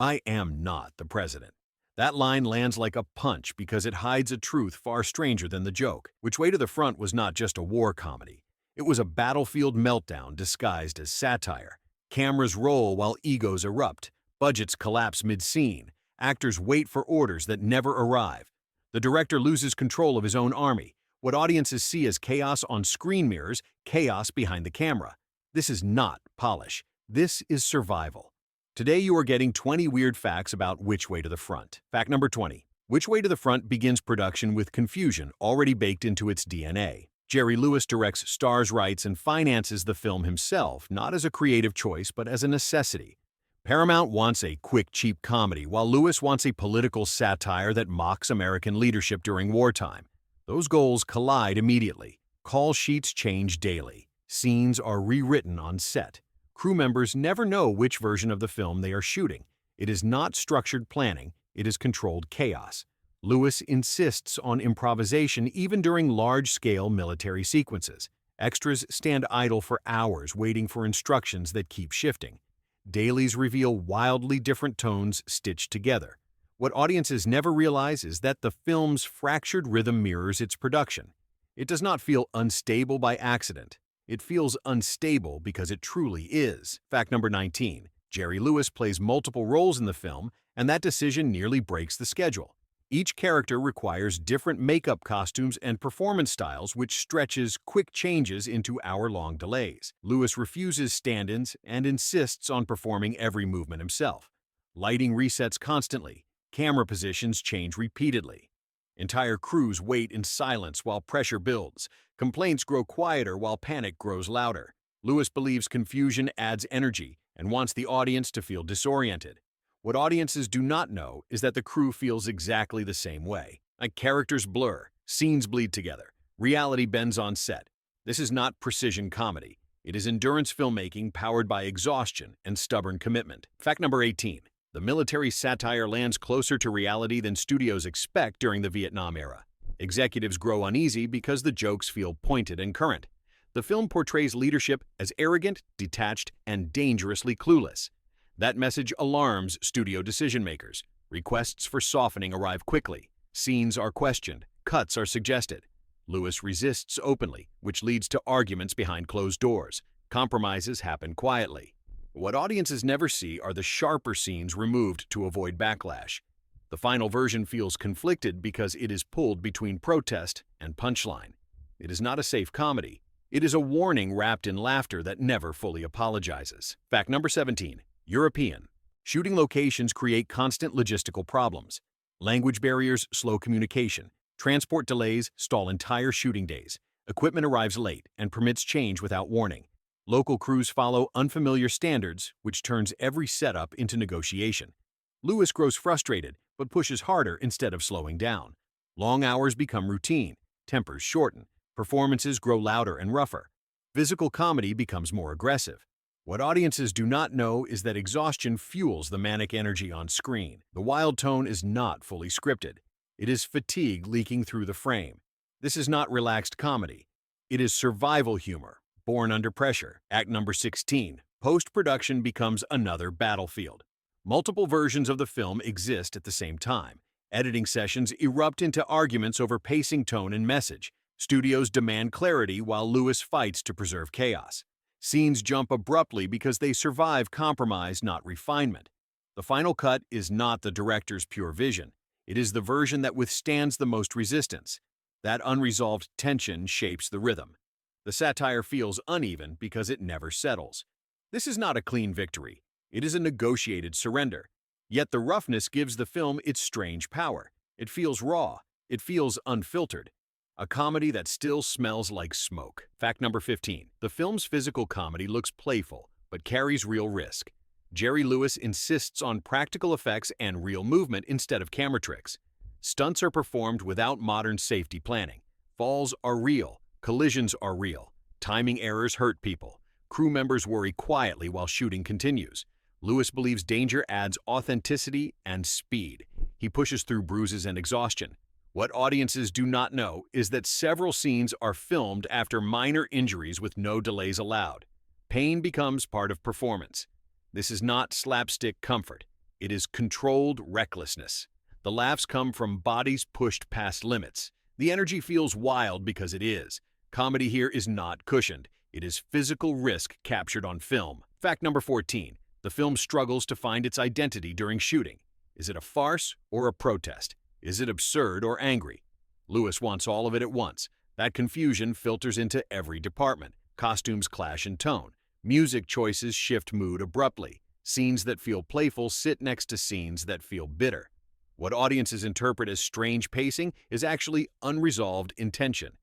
"I am not the president." That line lands like a punch because it hides a truth far stranger than the joke. Which Way to the Front was not just a war comedy. It was a battlefield meltdown disguised as satire. Cameras roll while egos erupt. Budgets collapse mid-scene. Actors wait for orders that never arrive. The director loses control of his own army. What audiences see as chaos on screen mirrors chaos behind the camera. This is not polish. This is survival. Today you are getting 20 weird facts about Which Way to the Front. Fact number 20. Which Way to the Front begins production with confusion already baked into its DNA. Jerry Lewis directs, stars, writes, and finances the film himself, not as a creative choice but as a necessity. Paramount wants a quick, cheap comedy, while Lewis wants a political satire that mocks American leadership during wartime. Those goals collide immediately. Call sheets change daily. Scenes are rewritten on set. Crew members never know which version of the film they are shooting. It is not structured planning, it is controlled chaos. Lewis insists on improvisation even during large-scale military sequences. Extras stand idle for hours waiting for instructions that keep shifting. Dailies reveal wildly different tones stitched together. What audiences never realize is that the film's fractured rhythm mirrors its production. It does not feel unstable by accident. It feels unstable because it truly is. Fact number 19. Jerry Lewis plays multiple roles in the film, and that decision nearly breaks the schedule. Each character requires different makeup costumes and performance styles, which stretches quick changes into hour-long delays. Lewis refuses stand-ins and insists on performing every movement himself. Lighting resets constantly. Camera positions change repeatedly. Entire crews wait in silence while pressure builds. Complaints grow quieter while panic grows louder. Lewis believes confusion adds energy and wants the audience to feel disoriented. What audiences do not know is that the crew feels exactly the same way. Like characters blur, scenes bleed together, reality bends on set. This is not precision comedy. It is endurance filmmaking powered by exhaustion and stubborn commitment. Fact number 18. The military satire lands closer to reality than studios expect during the Vietnam era. Executives grow uneasy because the jokes feel pointed and current. The film portrays leadership as arrogant, detached, and dangerously clueless. That message alarms studio decision-makers. Requests for softening arrive quickly. Scenes are questioned. Cuts are suggested. Lewis resists openly, which leads to arguments behind closed doors. Compromises happen quietly. What audiences never see are the sharper scenes removed to avoid backlash. The final version feels conflicted because it is pulled between protest and punchline. It is not a safe comedy. It is a warning wrapped in laughter that never fully apologizes. Fact number 17. European. Shooting locations create constant logistical problems. Language barriers slow communication. Transport delays stall entire shooting days. Equipment arrives late and permits change without warning. Local crews follow unfamiliar standards, which turns every setup into negotiation. Lewis grows frustrated, but pushes harder instead of slowing down. Long hours become routine. Tempers shorten. Performances grow louder and rougher. Physical comedy becomes more aggressive. What audiences do not know is that exhaustion fuels the manic energy on screen. The wild tone is not fully scripted. It is fatigue leaking through the frame. This is not relaxed comedy. It is survival humor, born under pressure. Act number 16. Post-production becomes another battlefield. Multiple versions of the film exist at the same time. Editing sessions erupt into arguments over pacing, tone, and message. Studios demand clarity while Lewis fights to preserve chaos. Scenes jump abruptly because they survive compromise, not refinement. The final cut is not the director's pure vision. It is the version that withstands the most resistance. That unresolved tension shapes the rhythm. The satire feels uneven because it never settles. This is not a clean victory. It is a negotiated surrender. Yet the roughness gives the film its strange power. It feels raw. It feels unfiltered. A comedy that still smells like smoke. Fact number 15. The film's physical comedy looks playful, but carries real risk. Jerry Lewis insists on practical effects and real movement instead of camera tricks. Stunts are performed without modern safety planning. Falls are real. Collisions are real. Timing errors hurt people. Crew members worry quietly while shooting continues. Lewis believes danger adds authenticity and speed. He pushes through bruises and exhaustion. What audiences do not know is that several scenes are filmed after minor injuries with no delays allowed. Pain becomes part of performance. This is not slapstick comfort. It is controlled recklessness. The laughs come from bodies pushed past limits. The energy feels wild because it is. Comedy here is not cushioned. It is physical risk captured on film. Fact number 14. The film struggles to find its identity during shooting. Is it a farce or a protest? Is it absurd or angry? Lewis wants all of it at once. That confusion filters into every department. Costumes clash in tone. Music choices shift mood abruptly. Scenes that feel playful sit next to scenes that feel bitter. What audiences interpret as strange pacing is actually unresolved intention.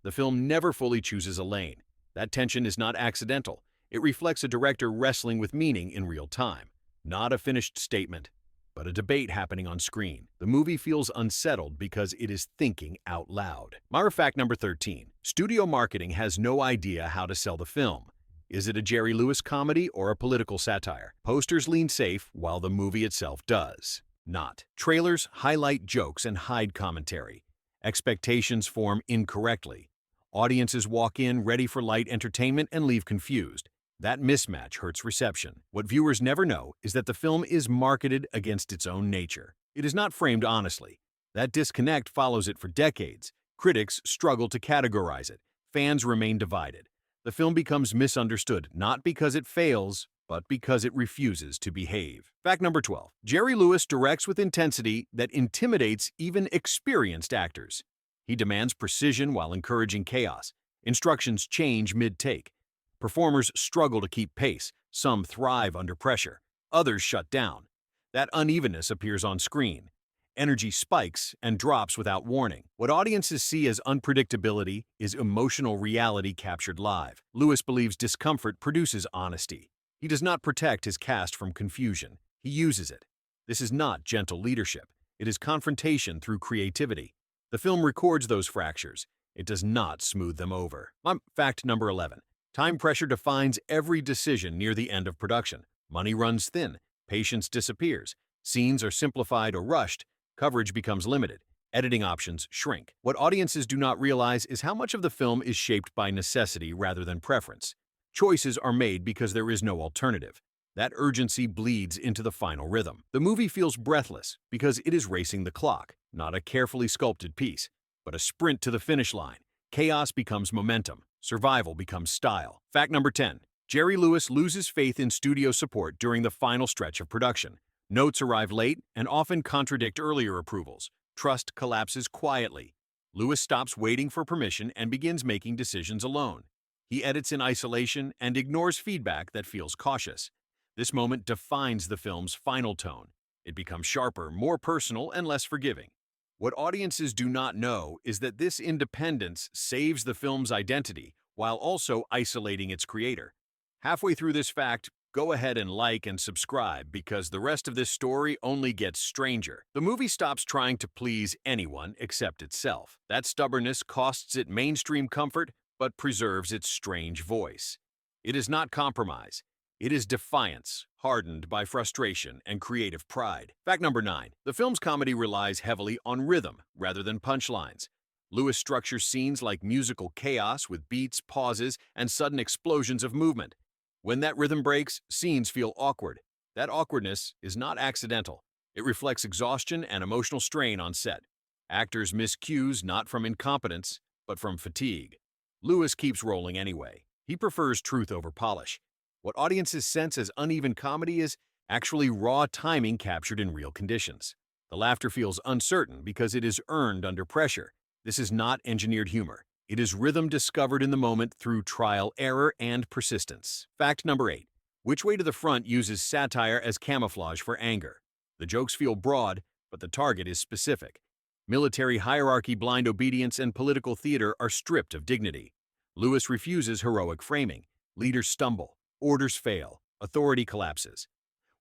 The film never fully chooses a lane. That tension is not accidental. It reflects a director wrestling with meaning in real time. Not a finished statement, but a debate happening on screen. The movie feels unsettled because it is thinking out loud. Myra fact number 13. Studio marketing has no idea how to sell the film. Is it a Jerry Lewis comedy or a political satire? Posters lean safe while the movie itself does not. Trailers highlight jokes and hide commentary. Expectations form incorrectly. Audiences walk in ready for light entertainment and leave confused. That mismatch hurts reception. What viewers never know is that the film is marketed against its own nature. It is not framed honestly. That disconnect follows it for decades. Critics struggle to categorize it. Fans remain divided. The film becomes misunderstood not because it fails, but because it refuses to behave. Fact number 12. Jerry Lewis directs with intensity that intimidates even experienced actors. He demands precision while encouraging chaos. Instructions change mid-take. Performers struggle to keep pace. Some thrive under pressure. Others shut down. That unevenness appears on screen. Energy spikes and drops without warning. What audiences see as unpredictability is emotional reality captured live. Lewis believes discomfort produces honesty. He does not protect his cast from confusion. He uses it. This is not gentle leadership. It is confrontation through creativity. The film records those fractures. It does not smooth them over. Fact number 11. Time pressure defines every decision near the end of production. Money runs thin. Patience disappears. Scenes are simplified or rushed. Coverage becomes limited. Editing options shrink. What audiences do not realize is how much of the film is shaped by necessity rather than preference. Choices are made because there is no alternative. That urgency bleeds into the final rhythm. The movie feels breathless because it is racing the clock, not a carefully sculpted piece, but a sprint to the finish line. Chaos becomes momentum. Survival becomes style. Fact number 10. Jerry Lewis loses faith in studio support during the final stretch of production. Notes arrive late and often contradict earlier approvals. Trust collapses quietly. Lewis stops waiting for permission and begins making decisions alone. He edits in isolation and ignores feedback that feels cautious. This moment defines the film's final tone. It becomes sharper, more personal, and less forgiving. What audiences do not know is that this independence saves the film's identity while also isolating its creator. Halfway through this fact, go ahead and like and subscribe because the rest of this story only gets stranger. The movie stops trying to please anyone except itself. That stubbornness costs it mainstream comfort but preserves its strange voice. It is not compromise. It is defiance, hardened by frustration and creative pride. Fact number 9. The film's comedy relies heavily on rhythm rather than punchlines. Lewis structures scenes like musical chaos with beats, pauses, and sudden explosions of movement. When that rhythm breaks, scenes feel awkward. That awkwardness is not accidental. It reflects exhaustion and emotional strain on set. Actors miss cues not from incompetence, but from fatigue. Lewis keeps rolling anyway. He prefers truth over polish. What audiences sense as uneven comedy is actually raw timing captured in real conditions. The laughter feels uncertain because it is earned under pressure. This is not engineered humor. It is rhythm discovered in the moment through trial, error, and persistence. Fact number 8. Which Way to the Front uses satire as camouflage for anger. The jokes feel broad, but the target is specific. Military hierarchy, blind obedience, and political theater are stripped of dignity. Lewis refuses heroic framing. Leaders stumble. Orders fail. Authority collapses.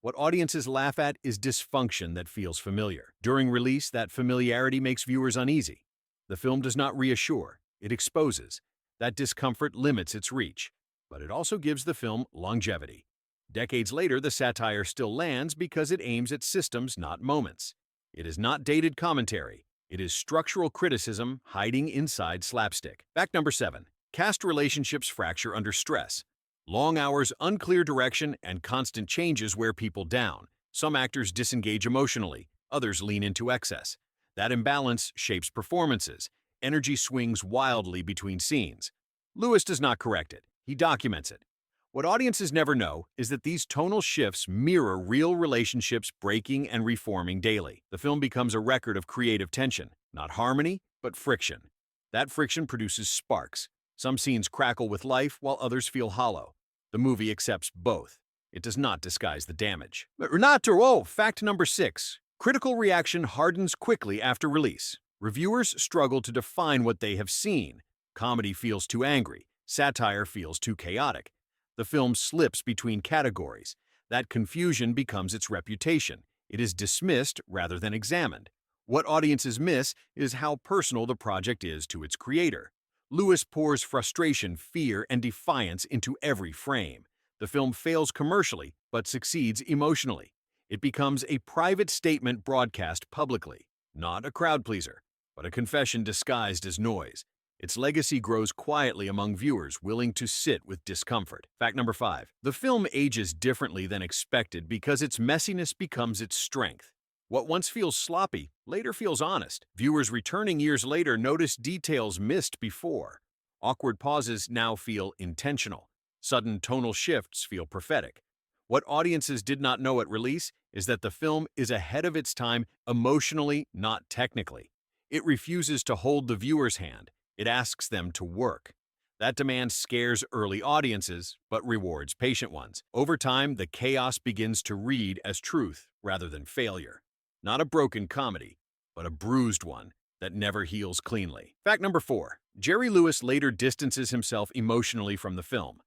What audiences laugh at is dysfunction that feels familiar. During release, that familiarity makes viewers uneasy. The film does not reassure. It exposes. That discomfort limits its reach, but it also gives the film longevity. Decades later, the satire still lands because it aims at systems, not moments. It is not dated commentary. It is structural criticism hiding inside slapstick. Fact number 7. Cast relationships fracture under stress. Long hours, unclear direction, and constant changes wear people down. Some actors disengage emotionally, others lean into excess. That imbalance shapes performances. Energy swings wildly between scenes. Lewis does not correct it, he documents it. What audiences never know is that these tonal shifts mirror real relationships breaking and reforming daily. The film becomes a record of creative tension, not harmony, but friction. That friction produces sparks. Some scenes crackle with life while others feel hollow. The movie accepts both. It does not disguise the damage. Fact number 6. Critical reaction hardens quickly after release. Reviewers struggle to define what they have seen. Comedy feels too angry. Satire feels too chaotic. The film slips between categories. That confusion becomes its reputation. It is dismissed rather than examined. What audiences miss is how personal the project is to its creator. Lewis pours frustration, fear, and defiance into every frame. The film fails commercially, but succeeds emotionally. It becomes a private statement broadcast publicly, not a crowd pleaser, but a confession disguised as noise. Its legacy grows quietly among viewers willing to sit with discomfort. Fact number 5. The film ages differently than expected because its messiness becomes its strength. What once feels sloppy later feels honest. Viewers returning years later notice details missed before. Awkward pauses now feel intentional. Sudden tonal shifts feel prophetic. What audiences did not know at release is that the film is ahead of its time emotionally, not technically. It refuses to hold the viewer's hand. It asks them to work. That demand scares early audiences, but rewards patient ones. Over time, the chaos begins to read as truth rather than failure. Not a broken comedy, but a bruised one that never heals cleanly. Fact number 4. Jerry Lewis later distances himself emotionally from the film.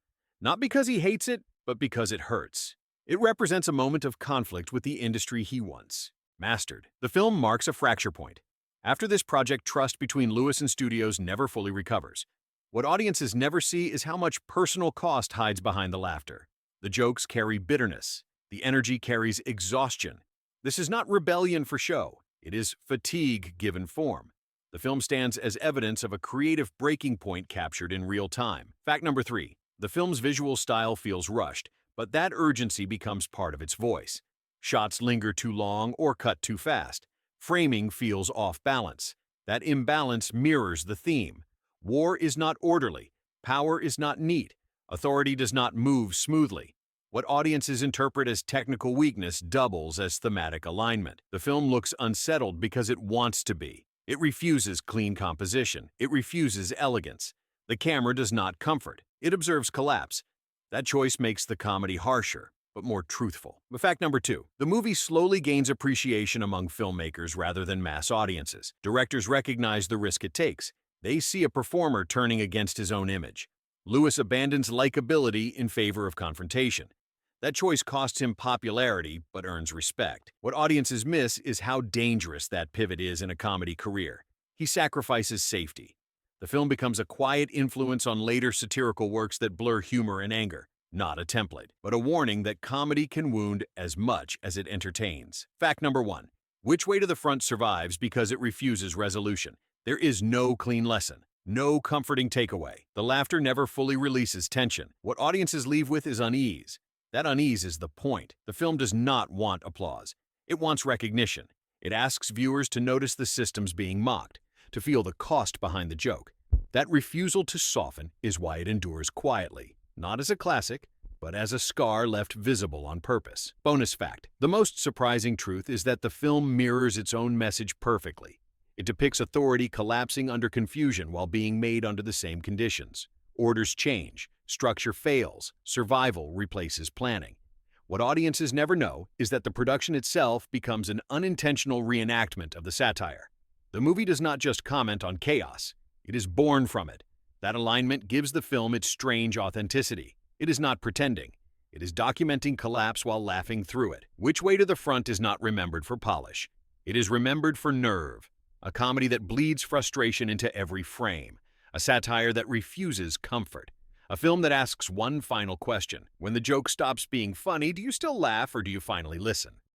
Not because he hates it, but because it hurts. It represents a moment of conflict with the industry he once mastered. The film marks a fracture point. After this project, trust between Lewis and studios never fully recovers. What audiences never see is how much personal cost hides behind the laughter. The jokes carry bitterness. The energy carries exhaustion. This is not rebellion for show. It is fatigue given form. The film stands as evidence of a creative breaking point captured in real time. Fact number 3. The film's visual style feels rushed, but that urgency becomes part of its voice. Shots linger too long or cut too fast. Framing feels off balance. That imbalance mirrors the theme. War is not orderly. Power is not neat. Authority does not move smoothly. What audiences interpret as technical weakness doubles as thematic alignment. The film looks unsettled because it wants to be. It refuses clean composition. It refuses elegance. The camera does not comfort. It observes collapse. That choice makes the comedy harsher, but more truthful. But fact number 2. The movie slowly gains appreciation among filmmakers rather than mass audiences. Directors recognize the risk it takes. They see a performer turning against his own image. Lewis abandons likability in favor of confrontation. That choice costs him popularity, but earns respect. What audiences miss is how dangerous that pivot is in a comedy career. He sacrifices safety. The film becomes a quiet influence on later satirical works that blur humor and anger. Not a template, but a warning that comedy can wound as much as it entertains. Fact number 1. Which Way to the Front survives because it refuses resolution. There is no clean lesson, no comforting takeaway. The laughter never fully releases tension. What audiences leave with is unease. That unease is the point. The film does not want applause. It wants recognition. It asks viewers to notice the systems being mocked, to feel the cost behind the joke. That refusal to soften is why it endures quietly. Not as a classic, but as a scar left visible on purpose. Bonus fact. The most surprising truth is that the film mirrors its own message perfectly. It depicts authority collapsing under confusion while being made under the same conditions. Orders change, structure fails, survival replaces planning. What audiences never know is that the production itself becomes an unintentional reenactment of the satire. The movie does not just comment on chaos, it is born from it. That alignment gives the film its strange authenticity. It is not pretending. It is documenting collapse while laughing through it. Which Way to the Front is not remembered for polish. It is remembered for nerve. A comedy that bleeds frustration into every frame. A satire that refuses comfort. A film that asks one final question. When the joke stops being funny, do you still laugh or do you finally listen?